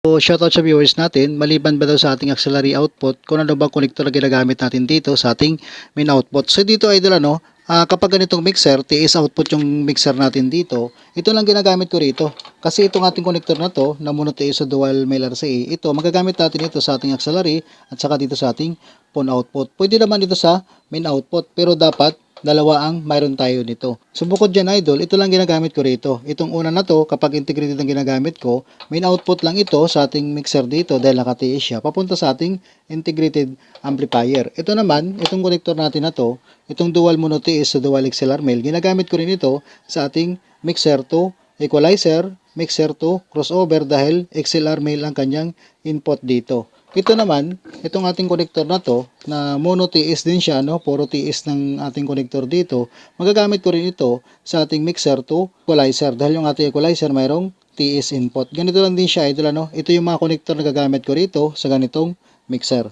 So, shoutout sa viewers natin, maliban ba daw sa ating auxiliary output, kung ano bang connector na ginagamit natin dito sa ating main output. So, dito idol kapag ganitong mixer, TS output yung mixer natin dito, ito lang ginagamit ko rito. Kasi itong ating connector na to, na mono TS sa dual male RCA, ito, magagamit natin ito sa ating auxiliary at saka dito sa ating phone output. Pwede naman ito sa main output, pero dapat dalawa ang mayroon tayo nito. So bukod dyan idol, ito lang ginagamit ko rito. Itong una na to, kapag integrated ang ginagamit ko, main output lang ito sa ating mixer dito dahil naka-TS siya, papunta sa ating integrated amplifier. Ito naman, itong connector natin na to, itong dual mono TS sa dual XLR male, ginagamit ko rin ito sa ating mixer to equalizer, mixer to crossover dahil XLR male ang kanyang input dito. Ito naman, itong ating connector na to, na mono TS din siya, no? Puro TS ng ating connector dito. Magagamit ko rin ito sa ating mixer to equalizer dahil yung ating equalizer mayroong TS input. Ganito lang din siya, ito yung mga connector na gagamit ko rito sa ganitong mixer.